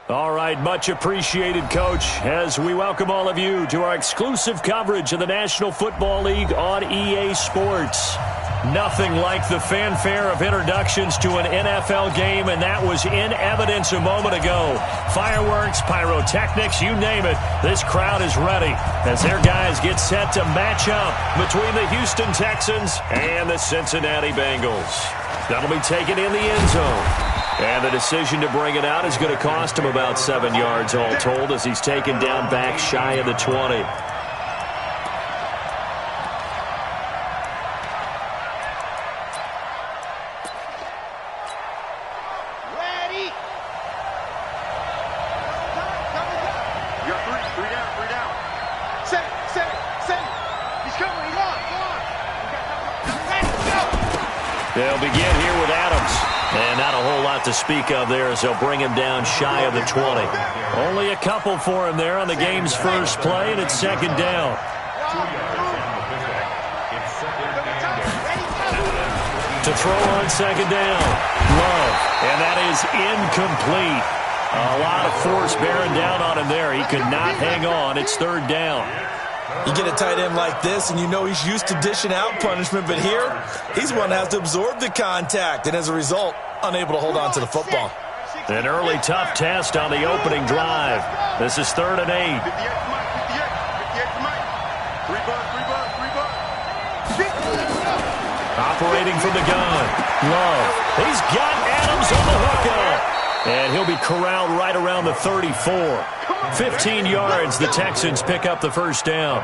All right, much appreciated, Coach, as we welcome all of you to our exclusive coverage of the National Football League on EA Sports. Nothing like the fanfare of introductions to an NFL game, and that was in evidence a moment ago. Fireworks, pyrotechnics, you name it, this crowd is ready as their guys get set to match up between the Houston Texans and the Cincinnati Bengals. That'll be taken in the end zone. And the decision to bring it out is going to cost him about 7 yards all told as he's taken down back shy of the 20. They'll begin here with Adams. And not a whole lot to speak of there as they'll bring him down shy of the 20. Only a couple for him there on the game's first play, and it's second down. To throw on second down. Love. And that is incomplete. A lot of force bearing down on him there. He could not hang on. It's third down. You get a tight end like this, and you know he's used to dishing out punishment, but here, he's one that has to absorb the contact, and as a result, unable to hold on to the football. An early tough test on the opening drive. This is 3rd and 8. Operating from the gun. Love. He's got Adams on the hookup. And he'll be corralled right around the 34. 15 yards, the Texans pick up the first down.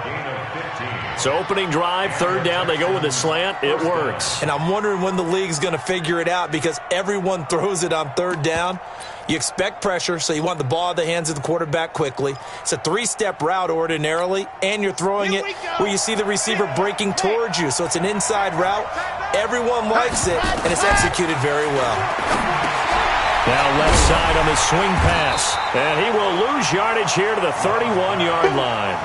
So opening drive, third down, they go with a slant. It works. And I'm wondering when the league's going to figure it out because everyone throws it on third down. You expect pressure, so you want the ball in the hands of the quarterback quickly. It's a 3-step route ordinarily, and you're throwing it where you see the receiver breaking towards you. So it's an inside route. Everyone likes it, and it's executed very well. Now left side on the swing pass. And he will lose yardage here to the 31-yard line.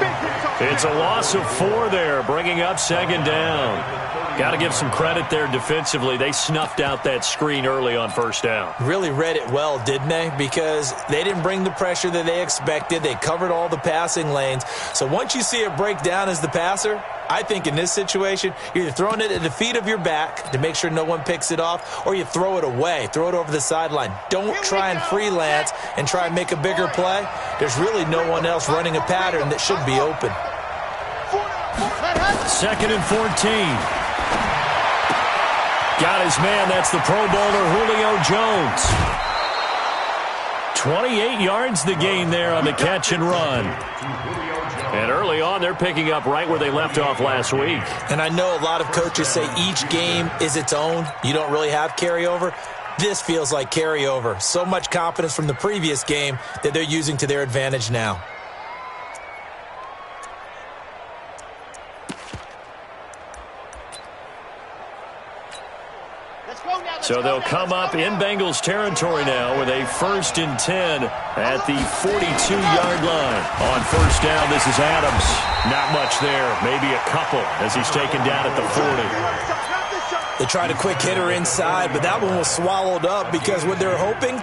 It's a loss of 4 there, bringing up second down. Got to give some credit there defensively. They snuffed out that screen early on first down. Really read it well, didn't they? Because they didn't bring the pressure that they expected. They covered all the passing lanes. So once you see it break down as the passer, I think in this situation, you're either throwing it at the feet of your back to make sure no one picks it off, or you throw it away, throw it over the sideline. Don't try and freelance and try and make a bigger play. There's really no one else running a pattern that should be open. 2nd and 14. Got his man. That's the Pro Bowler Julio Jones. 28 yards the gain there on the catch and run. And early on, they're picking up right where they left off last week. And I know a lot of coaches say each game is its own. You don't really have carryover. This feels like carryover. So much confidence from the previous game that they're using to their advantage now. So they'll come up in Bengals territory now with a 1st and 10 at the 42-yard line. On first down, this is Adams. Not much there, maybe a couple as he's taken down at the 40. They tried a quick hitter inside, but that one was swallowed up because what they're hoping,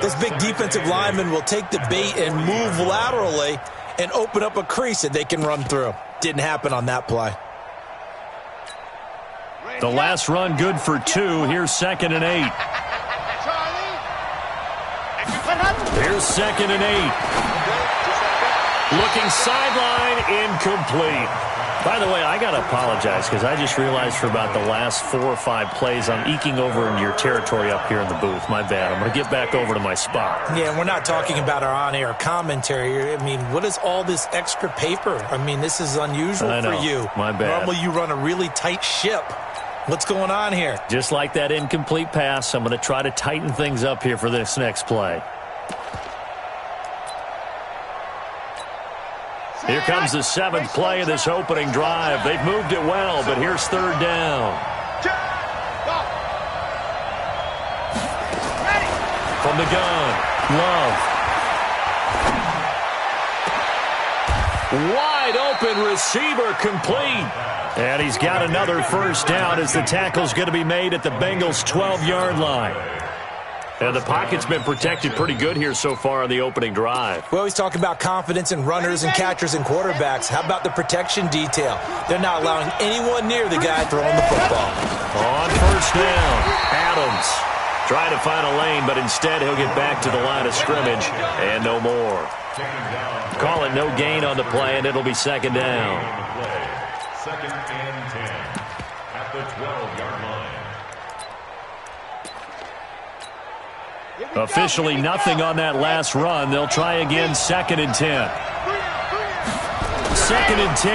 those big defensive linemen will take the bait and move laterally and open up a crease that they can run through. Didn't happen on that play. The last run good for 2. Here's 2nd and 8. Here's 2nd and 8. Looking sideline, incomplete. By the way, I got to apologize because I just realized for about the last 4 or 5 plays I'm eking over into your territory up here in the booth. My bad. I'm going to get back over to my spot. Yeah, we're not talking about our on-air commentary. I mean, what is all this extra paper? I mean, this is unusual for you. My bad. Normally you run a really tight ship. What's going on here? Just like that incomplete pass, I'm going to try to tighten things up here for this next play. Here comes the 7th play of this opening drive. They've moved it well, but here's third down. From the gun, Love. Wide open receiver complete. And he's got another first down as the tackle's going to be made at the Bengals' 12-yard line. And the pocket's been protected pretty good here so far on the opening drive. We always talk about confidence in runners and catchers and quarterbacks. How about the protection detail? They're not allowing anyone near the guy throwing the football. On first down, Adams trying to find a lane, but instead he'll get back to the line of scrimmage and no more. Call it no gain on the play, and it'll be second down. Second and 10 at the 12-yard line. Officially nothing on that last run. They'll try again, second and 10. Second and 10.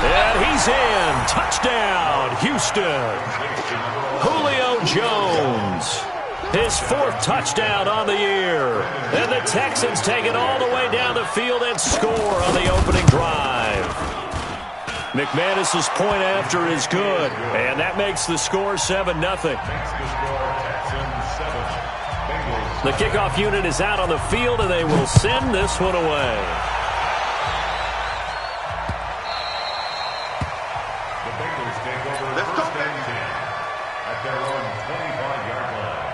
And he's in. Touchdown, Houston. Julio Jones. His fourth touchdown on the year. And the Texans take it all the way down the field and score on the opening drive. McManus's point after is good. And that makes the score 7-0. The kickoff unit is out on the field, and they will send this one away. The Bengals take over first and 10 at their own 25-yard line.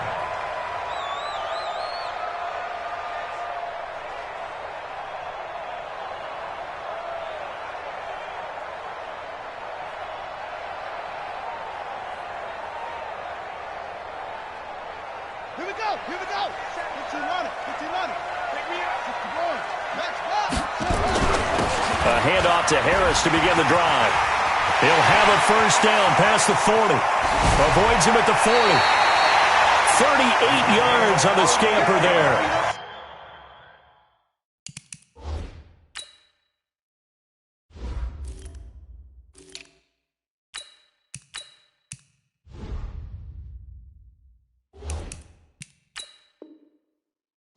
Here we go. Here we go. 15 on it. 15 on it. Take me out. 61. Max block. A handoff to Harris to begin the drive. He'll have a first down past the 40. Avoids him at the 40. 38 yards on the scamper there.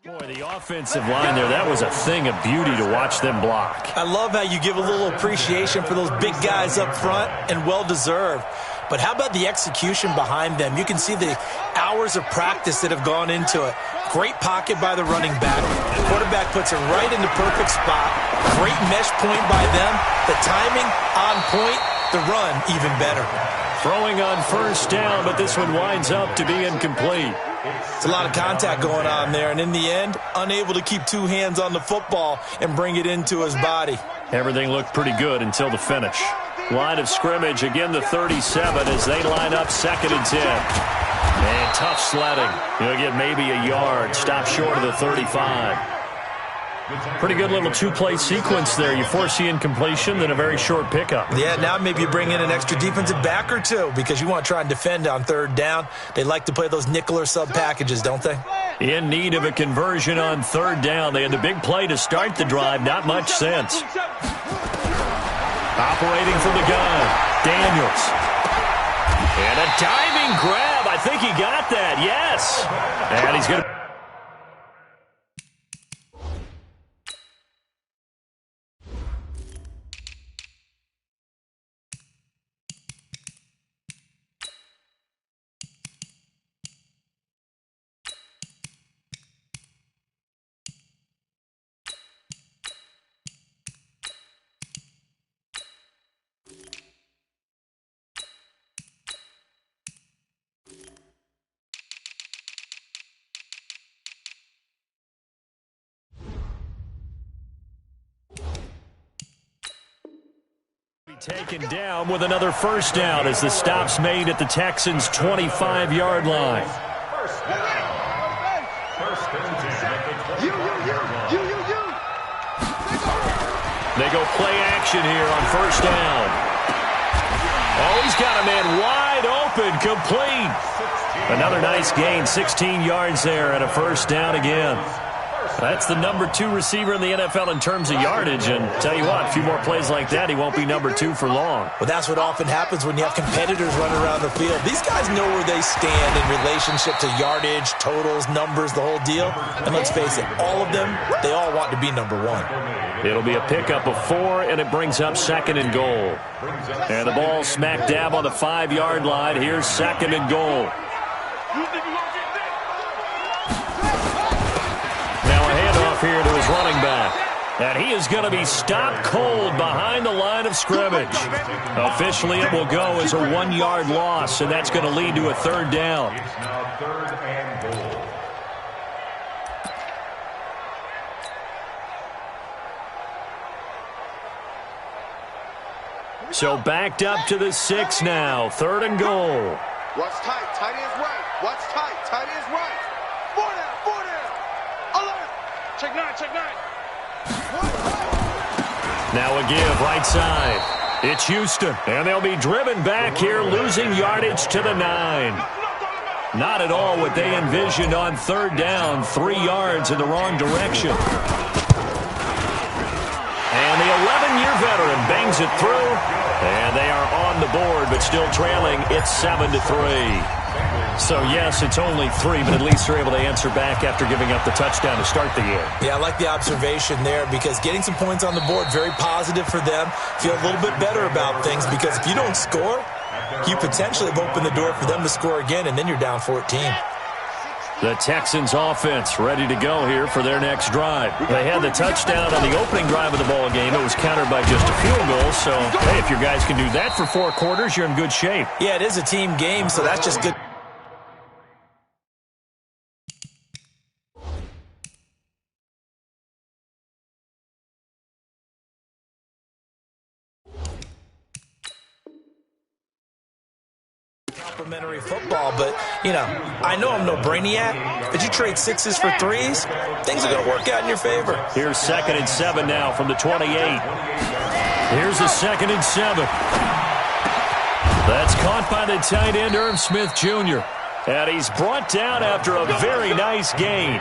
Boy, the offensive line there, that was a thing of beauty to watch them block. I love how you give a little appreciation for those big guys up front, and well-deserved. But how about the execution behind them? You can see the hours of practice that have gone into it. Great pocket by the running back. The quarterback puts it right in the perfect spot. Great mesh point by them. The timing on point. The run even better. Throwing on first down, but this one winds up to be incomplete. It's a lot of contact going on there, and in the end, unable to keep two hands on the football and bring it into his body. Everything looked pretty good until the finish. Line of scrimmage, again the 37 as they line up second and 10. And tough sledding. He'll get maybe a yard. Stop short of the 35. Pretty good little two-play sequence there. You force the incompletion, then a very short pickup. Yeah, now maybe you bring in an extra defensive back or two because you want to try and defend on third down. They like to play those nickel or sub packages, don't they? In need of a conversion on third down. They had the big play to start the drive. Not much sense. Operating from the gun, Daniels. And a diving grab. I think he got that, yes. And he's going to... taken down with another first down as the stop's made at the Texans' 25-yard line. First down. First and 10 at the 25-yard line. They go play action here on first down. Oh, he's got a man wide open, complete. Another nice gain, 16 yards there and a first down again. That's the number 2 receiver in the NFL in terms of yardage, and tell you what, a few more plays like that, he won't be number 2 for long. Well, that's what often happens when you have competitors running around the field. These guys know where they stand in relationship to yardage, totals, numbers, the whole deal. And let's face it, all of them, they all want to be number 1. It'll be a pickup of 4, and it brings up second and goal. And the ball smack dab on the 5-yard line. Here's second and goal. Here to his running back. And he is going to be stopped cold behind the line of of scrimmage. Officially, it will go as a 1-yard loss, and that's going to lead to a third down. It's now 3rd and goal. So backed up to the 6 now. 3rd and goal. Watch tight. Tight ends right. Watch tight. Tight ends right. 4 down. 4 down. Alert. Check 9. Check 9. Now a give right side. It's Houston, and they'll be driven back here, losing yardage to the 9. Not at all what they envisioned on 3rd down. 3 yards in the wrong direction. And the 11-year veteran bangs it through, and they are on the board, but still trailing. It's 7-3. So, yes, it's only 3, but at least they're able to answer back after giving up the touchdown to start the year. Yeah, I like the observation there because getting some points on the board, very positive for them. Feel a little bit better about things because if you don't score, you potentially have opened the door for them to score again, and then you're down 14. The Texans offense ready to go here for their next drive. They had the touchdown on the opening drive of the ball game. It was countered by just a field goal. So, hey, if your guys can do that for 4 quarters, you're in good shape. Yeah, it is a team game, so that's just good. Complimentary football, but, you know, I know I'm no brainiac, but you trade 6s for 3s, things are going to work out in your favor. Here's 2nd and 7 now from the 28. Here's the 2nd and 7. That's caught by the tight end, Irv Smith Jr. And he's brought down after a very nice gain.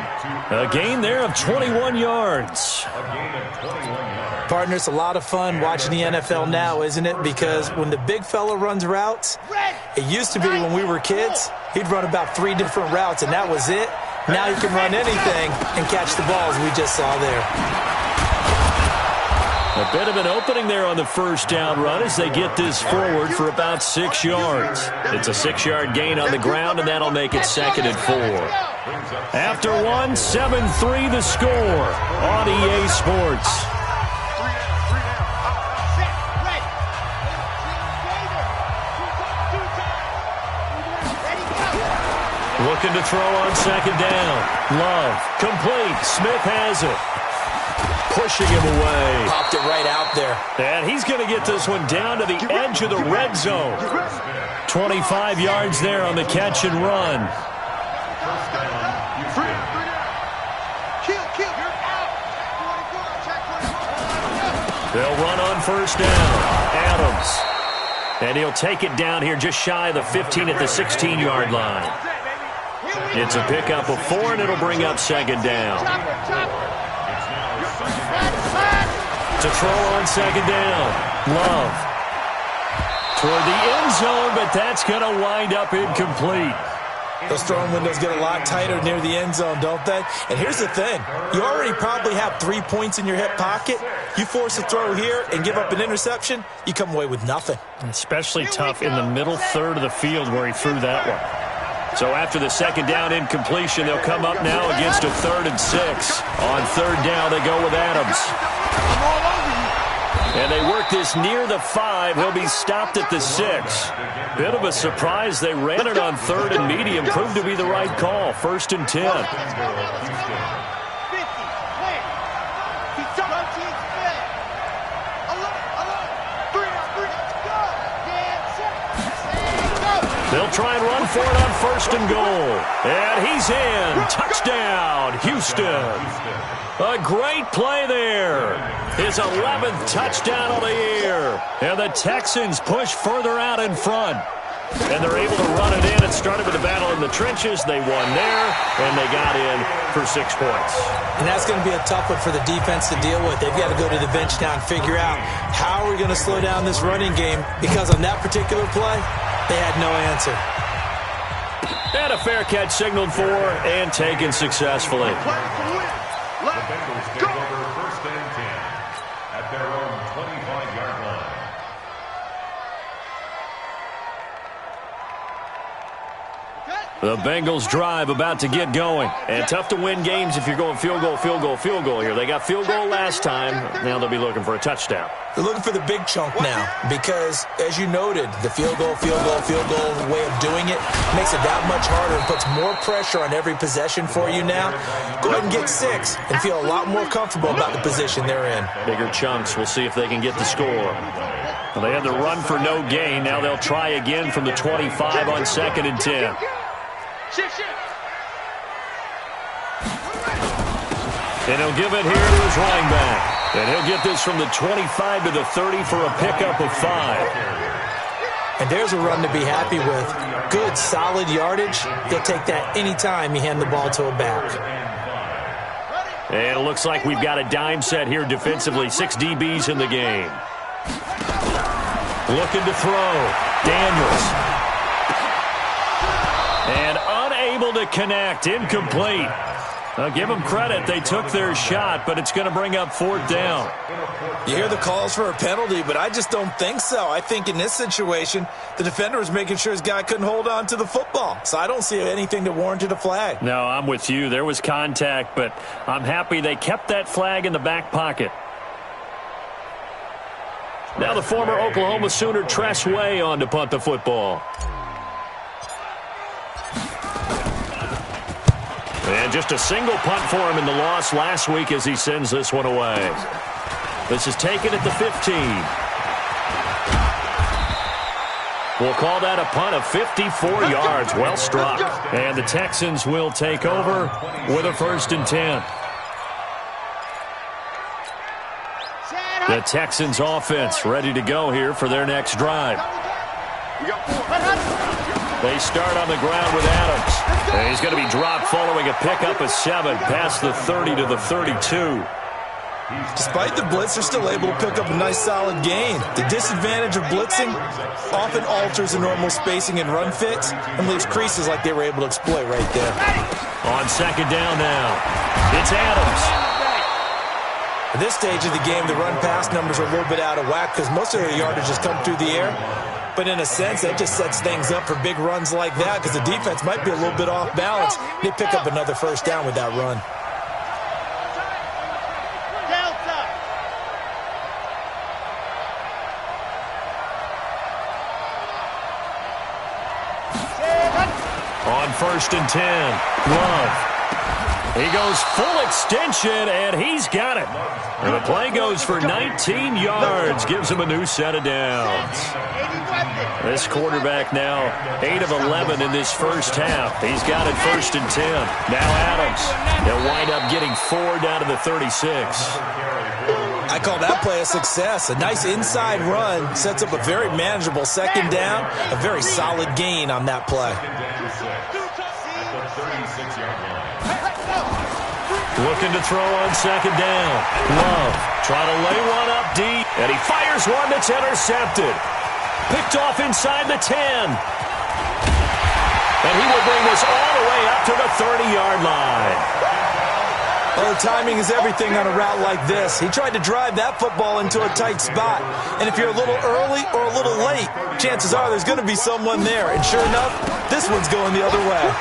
A gain there of 21 yards. A gain of 21 yards. Partner, it's a lot of fun watching the NFL now, isn't it? Because when the big fella runs routes, it used to be when we were kids, he'd run about 3 different routes, and that was it. Now he can run anything and catch the balls we just saw there. A bit of an opening there on the first down run as they get this forward for about 6 yards. It's a 6-yard gain on the ground, and that'll make it 2nd and 4. After 1, 7-3 the score on EA Sports. Looking to throw on 2nd down. Love, complete. Smith has it. Pushing him away. Popped it right out there. And he's going to get this one down to the edge of the red zone. 25 yards there on the catch and run. They'll run on 1st down. Adams. And he'll take it down here just shy of the 15 at the 16-yard line. It's a pickup of 4, and it'll bring up 2nd down. To throw on 2nd down. Love. Toward the end zone, but that's going to wind up incomplete. Those throwing windows get a lot tighter near the end zone, don't they? And here's the thing. You already probably have 3 points in your hip pocket. You force a throw here and give up an interception, you come away with nothing. Especially tough in the middle third of the field where he threw that one. So after the 2nd down incompletion, they'll come up now against a 3rd and 6. On 3rd down, they go with Adams. And they work this near the 5. He'll be stopped at the 6. Bit of a surprise. They ran it on 3rd and medium. Proved to be the right call. 1st and 10. They'll try and run for it on 1st and goal. And he's in. Touchdown, Houston. A great play there. His 11th touchdown of the year. And the Texans push further out in front. And they're able to run it in. It started with a battle in the trenches. They won there, and they got in for 6 points. And that's going to be a tough one for the defense to deal with. They've got to go to the bench now and figure out how are we going to slow down this running game, because on that particular play, they had no answer. And a fair catch signaled for and taken successfully. The Bengals take over 1st and 10 at their own 25-yard line. The Bengals drive about to get going. And tough to win games if you're going field goal, field goal, field goal here. They got field goal last time. Now they'll be looking for a touchdown. They're looking for the big chunk now because, as you noted, the field goal way of doing it makes it that much harder and puts more pressure on every possession for you now. Go ahead and get 6 and feel a lot more comfortable about the position they're in. Bigger chunks. We'll see if they can get the score. Well, they had the run for no gain. Now they'll try again from the 25 on 2nd and 10. And he'll give it here to his running back. And he'll get this from the 25 to the 30 for a pickup of 5. And there's a run to be happy with. Good, solid yardage. He'll take that any time you hand the ball to a back. And it looks like we've got a dime set here defensively. 6 DBs in the game. Looking to throw. Daniels. And unable to connect. Incomplete. I'll give them credit. They took their shot, but it's going to bring up 4th down. You hear the calls for a penalty, but I just don't think so. I think in this situation, the defender was making sure his guy couldn't hold on to the football. So I don't see anything that warranted a flag. No, I'm with you. There was contact, but I'm happy they kept that flag in the back pocket. Now the former Oklahoma Sooner Tress Way on to punt the football. And just a single punt for him in the loss last week as he sends this one away. This is taken at the 15. We'll call that a punt of 54 yards. Well struck. And the Texans will take over with a 1st and 10. The Texans offense ready to go here for their next drive. They start on the ground with Adams. And he's going to be dropped following a pickup of 7 past the 30 to the 32. Despite the blitz, they're still able to pick up a nice solid gain. The disadvantage of blitzing often alters the normal spacing and run fits and leaves creases like they were able to exploit right there. On 2nd down now, it's Adams. At this stage of the game, the run-pass numbers are a little bit out of whack because most of their yardage has come through the air. But in a sense, that just sets things up for big runs like that because the defense might be a little bit off balance. They pick up another 1st down with that run. On 1st and 10, Love. He goes full extension, and he's got it. And the play goes for 19 yards, gives him a new set of downs. This quarterback now 8 of 11 in this first half. He's got it 1st and 10. Now Adams. They'll wind up getting 4 down to the 36. I call that play a success. A nice inside run sets up a very manageable 2nd down. A very solid gain on that play. Looking to throw on 2nd down. Love trying to lay one up deep, and he fires one that's intercepted. Picked off inside the 10. And he will bring this all the way up to the 30-yard line. Well, the timing is everything on a route like this. He tried to drive that football into a tight spot. And if you're a little early or a little late, chances are there's going to be someone there. And sure enough, this one's going the other way.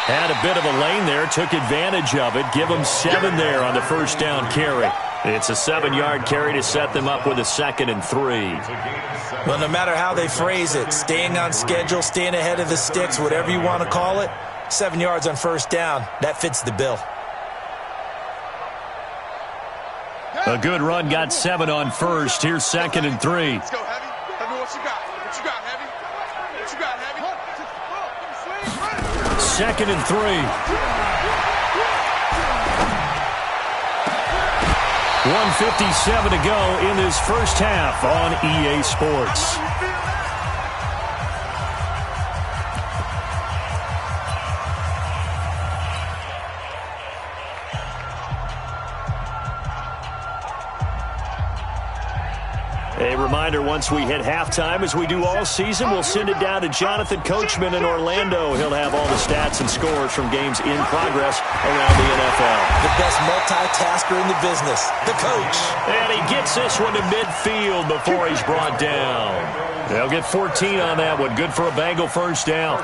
Had a bit of a lane there, took advantage of it. Give him 7 there on the 1st down carry. It's a 7-yard carry to set them up with a 2nd and 3. Well, no matter how they phrase it, staying on schedule, staying ahead of the sticks, whatever you want to call it, 7 yards on 1st down, that fits the bill. A good run got 7 on 1st. Here's 2nd and 3. Let's go, Heavy. Heavy, what you got? What you got, Heavy? What you got, Heavy? 2nd and 3. 1:57 to go in this first half on EA Sports. A reminder, once we hit halftime, as we do all season, we'll send it down to Jonathan Coachman in Orlando. He'll have all the stats and scores from games in progress around the NFL. The best multitasker in the business, the coach. And he gets this one to midfield before he's brought down. They'll get 14 on that one. Good for a Bengal 1st down.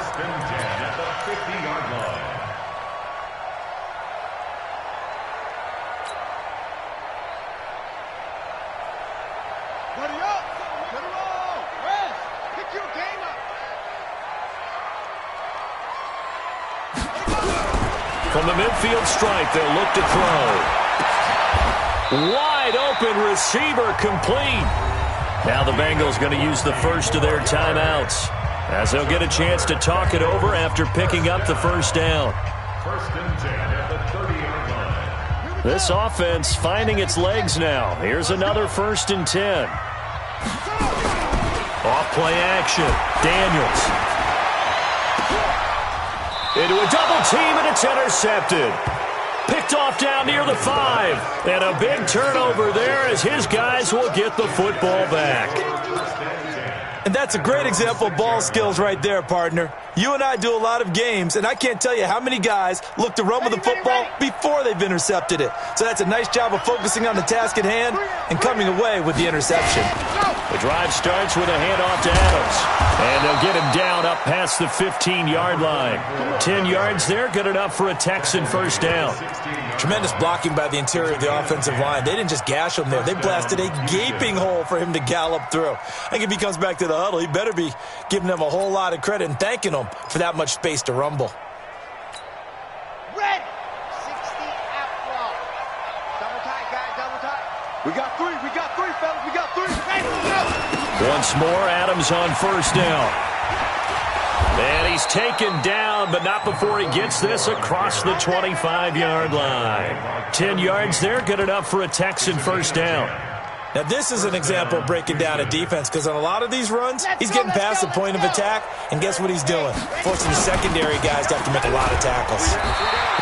Buddy up. Let it roll. Rest. Pick your game up. From the midfield stripe, they'll look to throw. Wide open receiver complete. Now the Bengals going to use the first of their timeouts, as they'll get a chance to talk it over after picking up the first down. First and 10 at the 30-yard line. This offense finding its legs now. Here's another first and 10. Off play action. Daniels. Into a double team, and it's intercepted. Picked off down near the 5. And a big turnover there as his guys will get the football back. And that's a great example of ball skills right there, partner. You and I do a lot of games, and I can't tell you how many guys look to run with the football before they've intercepted it. So that's a nice job of focusing on the task at hand and coming away with the interception. The drive starts with a handoff to Adams. And they'll get him down up past the 15-yard line. 10 yards there, good enough for a Texan first down. Tremendous blocking by the interior of the offensive line. They didn't just gash him there. They blasted a gaping hole for him to gallop through. I think if he comes back to the huddle, he better be giving them a whole lot of credit and thanking them for that much space to rumble. Ready. 60 out long. Double tight, guys. Double tight. We got three, fellas. We got three. Hey, Once more, Adams on first down. And he's taken down, but not before he gets this across the 25-yard line. 10 yards there, good enough for a Texan first down. Now, this is an example of breaking down a defense, because on a lot of these runs, he's getting past the point of attack, and guess what he's doing? Forcing the secondary guys to have to make a lot of tackles.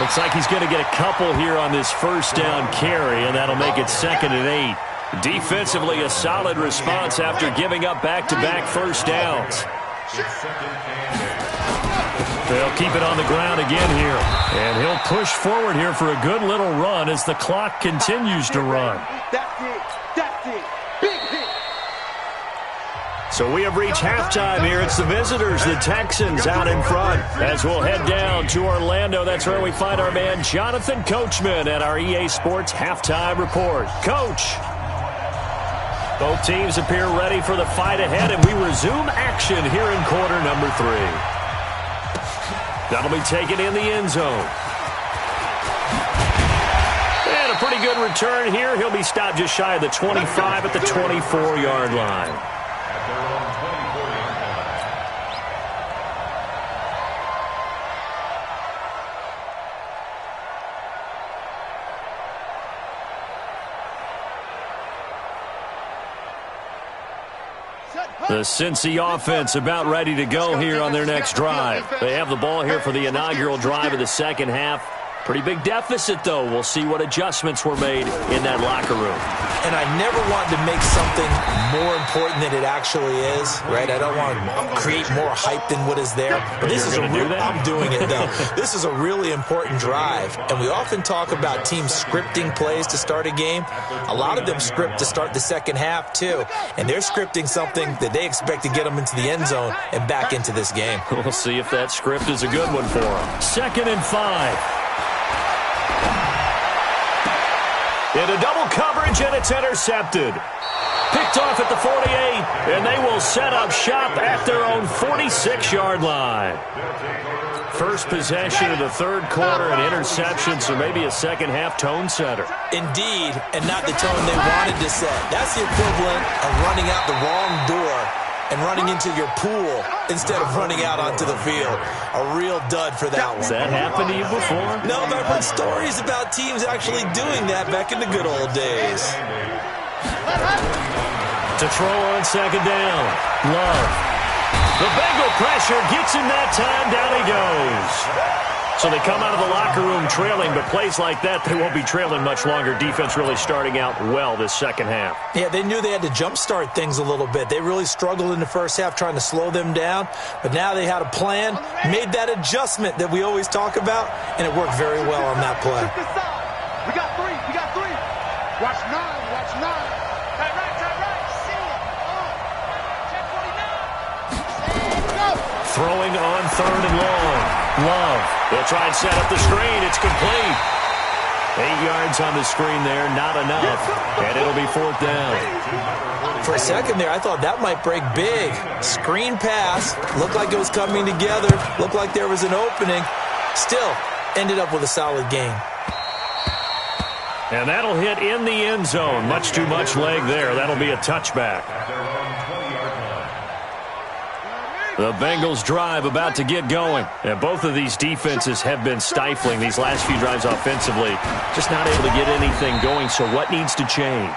Looks like he's going to get a couple here on this first down carry, and that'll make it 2nd and 8. Defensively, a solid response after giving up back-to-back first downs. They'll keep it on the ground again here, and he'll push forward here for a good little run as the clock continues to run. That's it. That's it. Big hit. So we have reached halftime here. It's the visitors, the Texans, out in front. As we'll head down to Orlando, that's where we find our man Jonathan Coachman at our EA Sports Halftime Report. Coach. Both teams appear ready for the fight ahead, and we resume action here in quarter number 3. That'll be taken in the end zone. And a pretty good return here. He'll be stopped just shy of the 25 at the 24-yard line. At their own 24-yard line. The Cincy offense about ready to go here on their next drive. They have the ball here for the inaugural drive of the second half. Pretty big deficit, though. We'll see what adjustments were made in that locker room. And I never want to make something more important than it actually is, right? I don't want to create more hype than what is there. But this is a real, I'm doing it, though. This is a really important drive. And we often talk about teams scripting plays to start a game. A lot of them script to start the second half, too. And they're scripting something that they expect to get them into the end zone and back into this game. We'll see if that script is a good one for them. 2nd and 5. Into double coverage, and it's intercepted. Picked off at the 48, and they will set up shop at their own 46-yard line. First possession of the third quarter, and interception, so maybe a second-half tone setter. Indeed, and not the tone they wanted to set. That's the equivalent of running out the wrong door and running into your pool instead of running out onto the field. A real dud for that one. Has that happened to you before? No, but I've heard stories about teams actually doing that back in the good old days. To throw on second down. Love. The Bengal pressure gets him that time. Down he goes. So they come out of the locker room trailing, but plays like that, they won't be trailing much longer. Defense really starting out well this second half. Yeah, they knew they had to jumpstart things a little bit. They really struggled in the first half trying to slow them down, but now they had a plan, made that adjustment that we always talk about, and it worked very well on that play. We got three. Watch 9. Tight right. See it. Check 49. Throwing on 3rd and long. Love. They'll try and set up the screen. It's complete. 8 yards on the screen there, not enough. And it'll be 4th down. For a second there, I thought that might break big. Screen pass. Looked like it was coming together. Looked like there was an opening. Still, ended up with a solid gain. And that'll hit in the end zone. Much too much leg there. That'll be a touchback. The Bengals drive about to get going. And both of these defenses have been stifling these last few drives offensively. Just not able to get anything going. So what needs to change?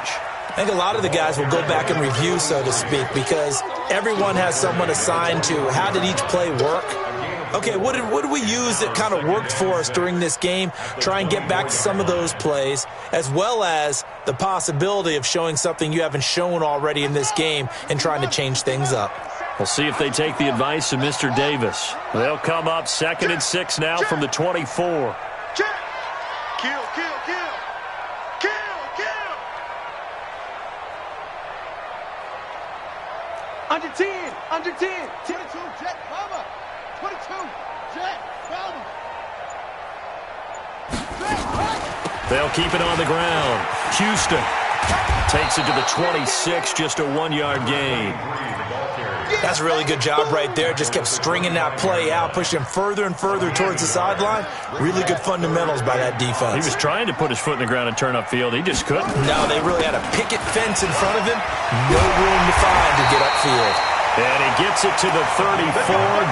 I think a lot of the guys will go back and review, so to speak, because everyone has someone assigned to how did each play work. Okay, what did we use that kind of worked for us during this game? Try and get back to some of those plays, as well as the possibility of showing something you haven't shown already in this game and trying to change things up. We'll see if they take the advice of Mr. Davis. They'll come up 2nd and 6 now from the 24. Check. Kill, kill, kill. Kill, kill. Under 10, under 10. 22, jet, bomber. 22, jet, bomber. They'll keep it on the ground. Houston takes it to the 26, just a 1-yard gain. That's a really good job right there. Just kept stringing that play out, pushing further and further towards the sideline. Really good fundamentals by that defense. He was trying to put his foot in the ground and turn upfield. He just couldn't. No, they really had a picket fence in front of him. No room to find to get upfield. And he gets it to the 34.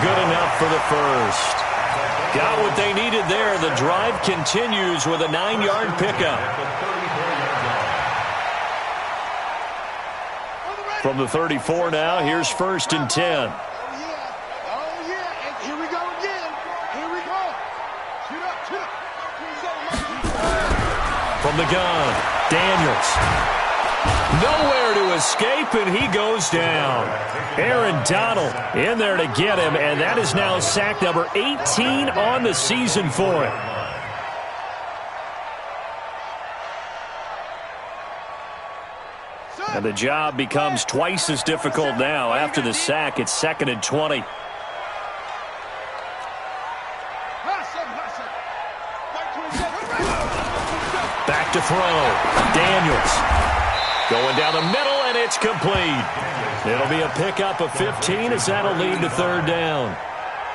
Good enough for the first. Got what they needed there. The drive continues with a 9-yard pickup. From the 34 now, here's 1st and 10. Oh, yeah. And here we go again. Here we go. Shoot up, shoot up. From the gun, Daniels. Nowhere to escape, and he goes down. Aaron Donald in there to get him, and that is now sack number 18 on the season for him. And the job becomes twice as difficult now after the sack. It's 2nd and 20. Back to throw. Daniels going down the middle, and it's complete. It'll be a pickup of 15 as that'll lead to 3rd down.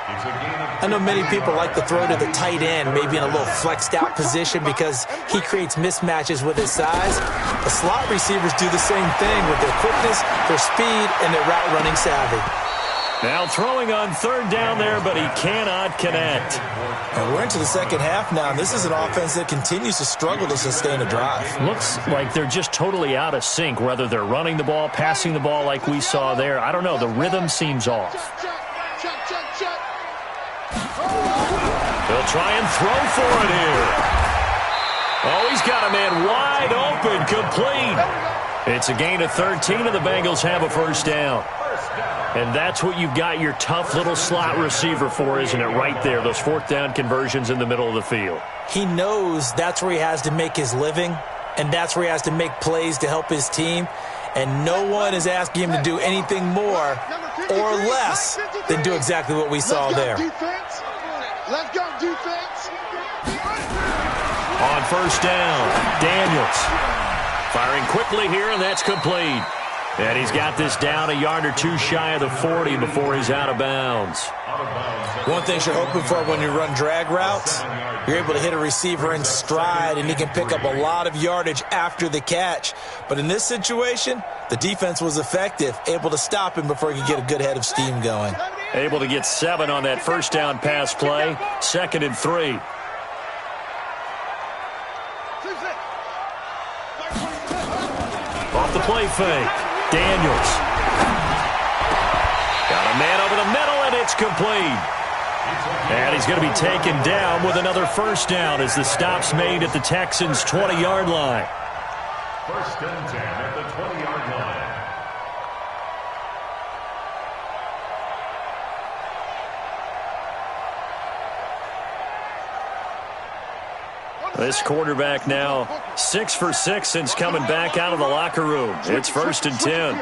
I know many people like to throw to the tight end, maybe in a little flexed out position because he creates mismatches with his size. The slot receivers do the same thing with their quickness, their speed, and their route running savvy. Now throwing on 3rd down there, but he cannot connect. And we're into the second half now, and this is an offense that continues to struggle to sustain a drive. Looks like they're just totally out of sync, whether they're running the ball, passing the ball like we saw there. I don't know. The rhythm seems off. They'll try and throw for it here. Oh, he's got a man wide open, complete. It's a gain of 13, and the Bengals have a 1st down. And that's what you've got your tough little slot receiver for, isn't it? Right there, those 4th down conversions in the middle of the field. He knows that's where he has to make his living, and that's where he has to make plays to help his team. And no one is asking him to do anything more or less than do exactly what we saw there. Let's go, defense. On 1st down, Daniels firing quickly here, and that's complete. And he's got this down a yard or two shy of the 40 before he's out of bounds. One thing you're hoping for when you run drag routes, you're able to hit a receiver in stride, and he can pick up a lot of yardage after the catch. But in this situation, the defense was effective, able to stop him before he could get a good head of steam going. Able to get 7 on that 1st down pass play. 2nd and 3. Off the play fake. Daniels. Got a man over the middle, and it's complete. And he's going to be taken down with another 1st down as the stop's made at the Texans' 20-yard line. 1st and 10 at the 20-yard line. This quarterback now 6 for 6 since coming back out of the locker room. It's 1st and 10.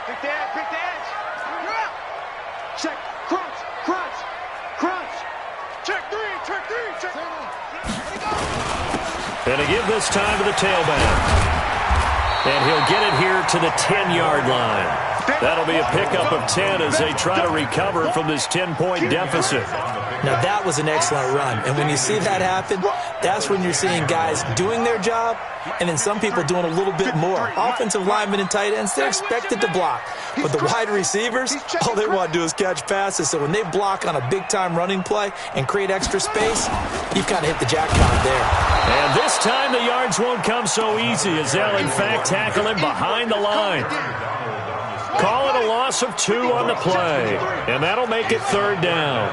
Pick the edge. Check, crunch. Check 3, check 3. And to give this time to the tailback. And he'll get it here to the 10-yard line. That'll be a pickup of 10 as they try to recover from this 10-point deficit. Now, that was an excellent run. And when you see that happen, that's when you're seeing guys doing their job and then some people doing a little bit more. Offensive linemen and tight ends, they're expected to block. But the wide receivers, all they want to do is catch passes. So when they block on a big-time running play and create extra space, you've kind of hit the jackpot there. And this time the yards won't come so easy as they'll, in fact, tackle him behind the line. Call it a loss of 2 on the play, and that'll make it 3rd down.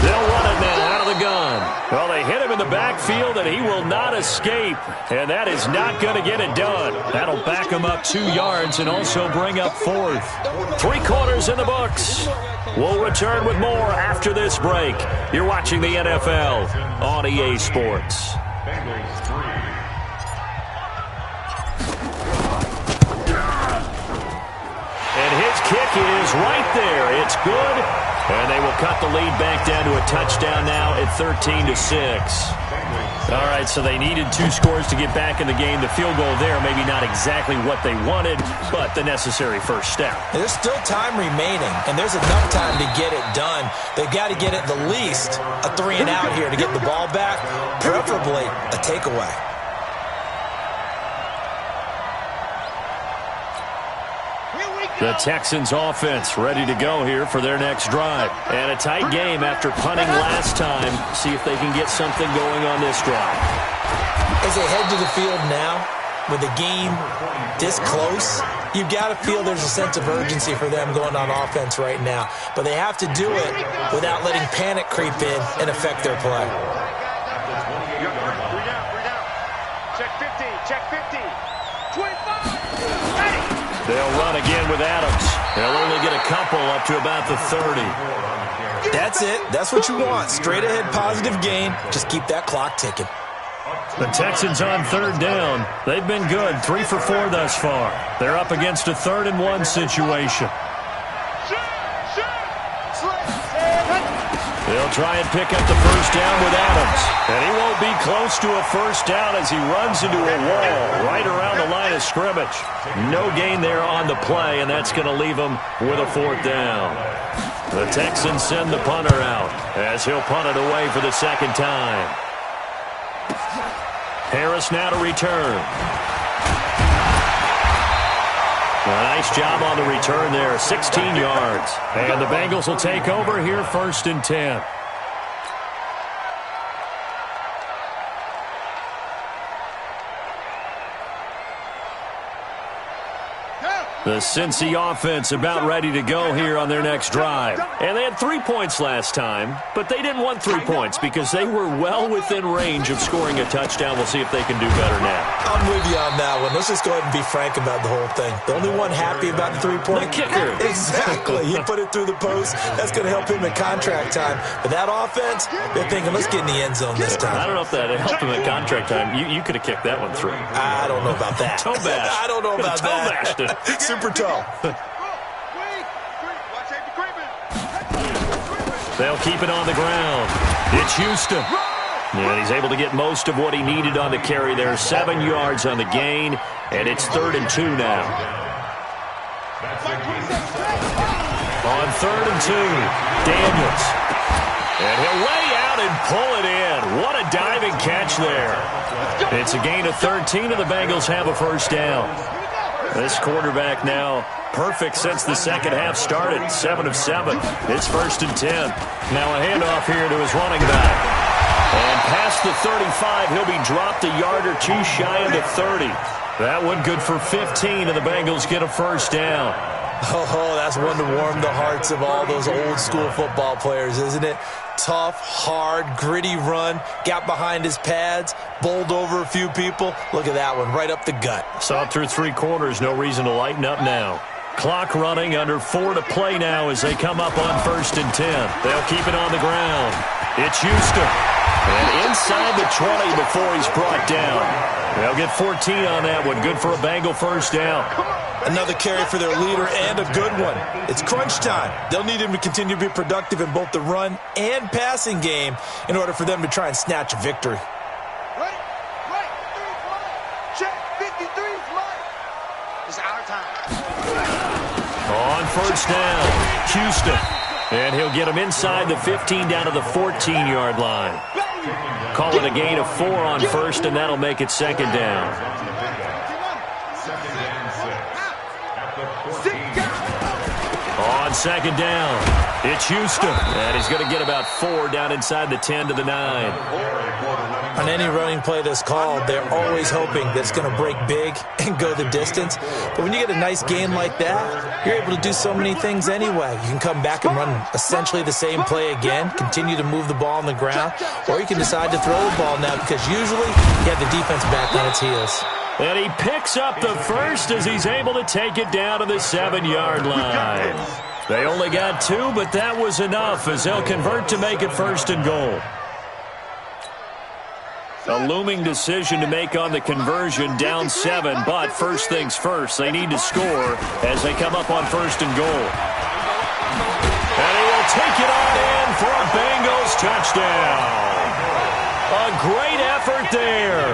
They'll run it now out of the gun. Well, they hit him in the backfield, and he will not escape, and that is not going to get it done. That'll back him up 2 yards and also bring up 4th. 3 quarters in the books. We'll return with more after this break. You're watching the NFL on EA Sports. And his kick is right there. It's good. And they will cut the lead back down to a touchdown now at 13-6. All right, so they needed 2 scores to get back in the game. The field goal there, maybe not exactly what they wanted, but the necessary first step. There's still time remaining, and there's enough time to get it done. They've got to get at the least a 3-and-out here to get the ball back, preferably a takeaway. The Texans offense ready to go here for their next drive. And a tight game after punting last time. See if they can get something going on this drive. As they head to the field now, with the game this close, you've got to feel there's a sense of urgency for them going on offense right now. But they have to do it without letting panic creep in and affect their play. Check 50, check 50. 25. They'll run again with Adams. They'll only get a couple up to about the 30. That's it. That's what you want. Straight ahead positive gain. Just keep that clock ticking. The Texans on 3rd down. They've been good. 3 for 4 thus far. They're up against a 3rd-and-1 situation. They'll try and pick up the first down with Adams. And he won't be close to a first down as he runs into a wall right around the line of scrimmage. No gain there on the play, and that's going to leave him with a 4th down. The Texans send the punter out as he'll punt it away for the 2nd time. Harris now to return. A nice job on the return there, 16 yards. And the Bengals will take over here 1st and 10. The Cincy offense about ready to go here on their next drive. And they had 3 points last time, but they didn't want 3 points because they were well within range of scoring a touchdown. We'll see if they can do better now. I'm with you on that one. Let's just go ahead and be frank about the whole thing. The only one happy about the 3-point. The kicker. Exactly. He put it through the post. That's going to help him at contract time. But that offense, they're thinking, let's get in the end zone this time. I don't know if that helped him at contract time. You could have kicked that one through. I don't know about that. Toe bash. I don't know about Toe that. bashed it. Super toe. They'll keep it on the ground. It's Houston. And he's able to get most of what he needed on the carry there. 7 yards on the gain, and it's 3rd and 2 now. On 3rd and 2, Daniels. And he'll lay out and pull it in. What a diving catch there. It's a gain of 13, and the Bengals have a first down. This quarterback now perfect since the second half started. 7 of 7. It's 1st and 10. Now a handoff here to his running back. And past the 35, he'll be dropped a yard or 2 shy of the 30. That one good for 15, and the Bengals get a first down. Oh, that's one to warm the hearts of all those old school football players, isn't it? Tough, hard, gritty run, got behind his pads, bowled over a few people. Look at that one, right up the gut. Saw it through 3 quarters, no reason to lighten up now. Clock running, under 4 to play now as they come up on 1st and 10. They'll keep it on the ground. It's Houston. And inside the 20 before he's brought down. They'll get 14 on that one. Good for a Bengal first down. Another carry for their leader and a good one. It's crunch time. They'll need him to continue to be productive in both the run and passing game in order for them to try and snatch a victory. Right, 3 check, 53 flight. It's our time. On first down, Houston. And he'll get him inside the 15 down to the 14-yard line. Call it a gain of 4 on first, and that'll make it second down. On second down, it's Houston. And he's going to get about 4 down inside the 10 to the 9. On any running play that's called, they're always hoping that it's going to break big and go the distance. But when you get a nice gain like that, you're able to do so many things anyway. You can come back and run essentially the same play again, continue to move the ball on the ground, or you can decide to throw the ball now because usually you have the defense back on its heels. And he picks up the first as he's able to take it down to the 7-yard line. They only got 2, but that was enough as they'll convert to make it first and goal. A looming decision to make on the conversion, down 7, but first things first, they need to score as they come up on first and goal. And he will take it on in for a Bengals touchdown. A great effort there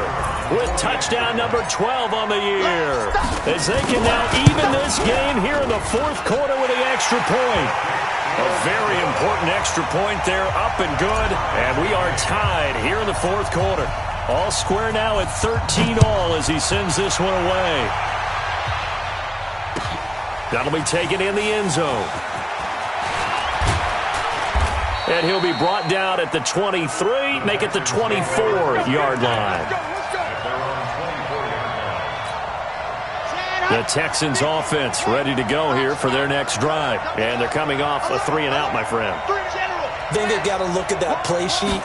with touchdown number 12 on the year as they can now even this game here in the fourth quarter with the extra point. A very important extra point there, up and good, and we are tied here in the fourth quarter. All square now at 13 all as he sends this one away. That'll be taken in the end zone. And he'll be brought down at the 23, make it the 24-yard line. The Texans offense ready to go here for their next drive. And they're coming off a 3-and-out, my friend. I think they've got to look at that play sheet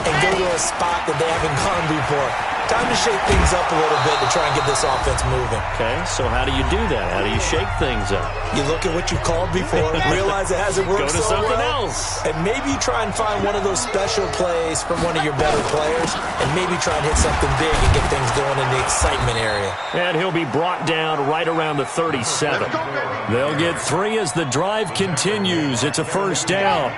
and go to a spot that they haven't gone before. Time to shake things up a little bit to try and get this offense moving. Okay, so how do you do that? How do you shake things up? You look at what you called before, realize it hasn't worked Go to so something well, else. and maybe try and find one of those special plays from one of your better players, and maybe try and hit something big and get things going in the excitement area. And he'll be brought down right around the 37. They'll get 3 as the drive continues. It's a first down.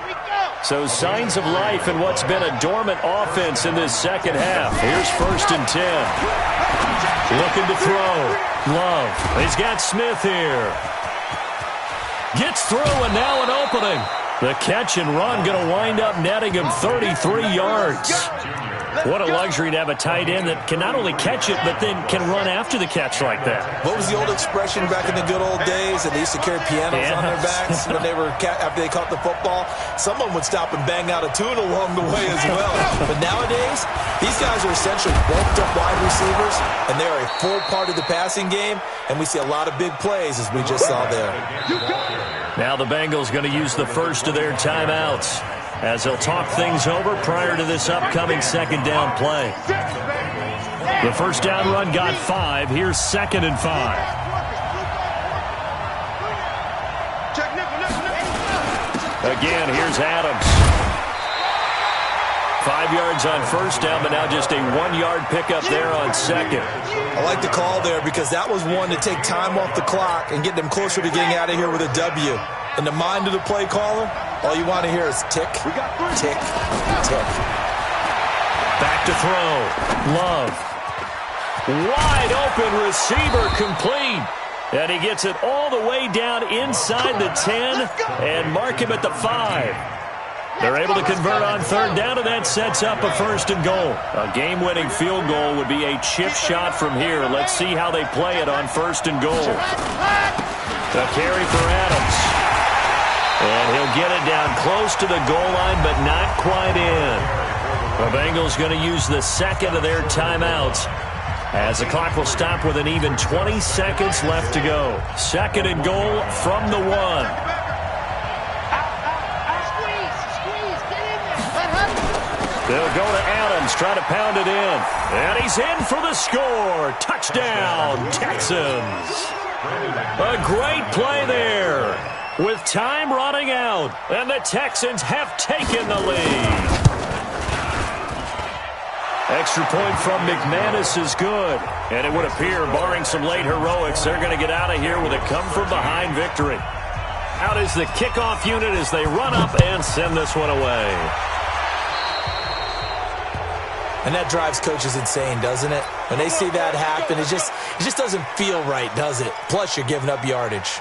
So signs of life in what's been a dormant offense in this second half. Here's first and 10. Looking to throw. Love. He's got Smith here. Gets through and now an opening. The catch and run going to wind up netting him 33 yards. What a luxury to have a tight end that can not only catch it, but then can run after the catch like that. What was the old expression back in the good old days? That they used to carry pianos on their backs when they were after they caught the football. Someone would stop and bang out a tune along the way as well. But nowadays, these guys are essentially bulked up wide receivers, and they are a full part of the passing game, and we see a lot of big plays as we just saw there. Now the Bengals going to use the first of their timeouts as they'll talk things over prior to this upcoming second down play. The first down run got 5. Here's second and 5. Again, here's Adams. 5 yards on first down, but now just a 1-yard pickup there on second. I like the call there because that was one to take time off the clock and get them closer to getting out of here with a W. In the mind of the play caller, all you want to hear is tick, tick, tick. Back to throw. Love. Wide open receiver complete. And he gets it all the way down inside the 10 and mark him at the 5. They're able to convert on third down, and that sets up a first and goal. A game-winning field goal would be a chip shot from here. Let's see how they play it on first and goal. The carry for Adams. And he'll get it down close to the goal line, but not quite in. The Bengals going to use the second of their timeouts as the clock will stop with an even 20 seconds left to go. Second and goal from the 1. They'll go to Adams, try to pound it in. And he's in for the score. Touchdown, Texans. A great play there with time running out. And the Texans have taken the lead. Extra point from McManus is good. And it would appear, barring some late heroics, they're going to get out of here with a come-from-behind victory. Out is the kickoff unit as they run up and send this one away. And that drives coaches insane, doesn't it? When they see that happen, it just doesn't feel right, does it? Plus, you're giving up yardage.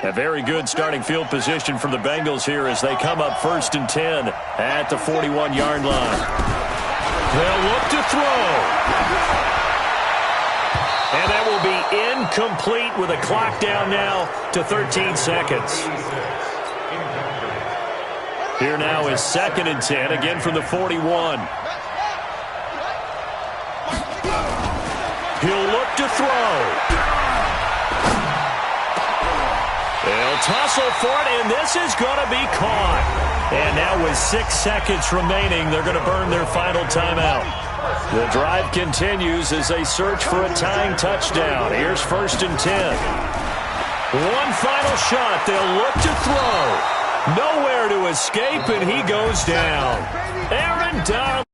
A very good starting field position for the Bengals here as they come up 1st and 10 at the 41-yard line. They'll look to throw. And that will be incomplete with a clock down now to 13 seconds. Here now is 2nd and 10, again from the 41. He'll look to throw. They'll tussle for it, and this is going to be caught. And now with 6 seconds remaining, they're going to burn their final timeout. The drive continues as they search for a tying touchdown. Here's 1st and 10. One final shot. They'll look to throw. Nowhere to escape, and he goes down. Aaron Donald.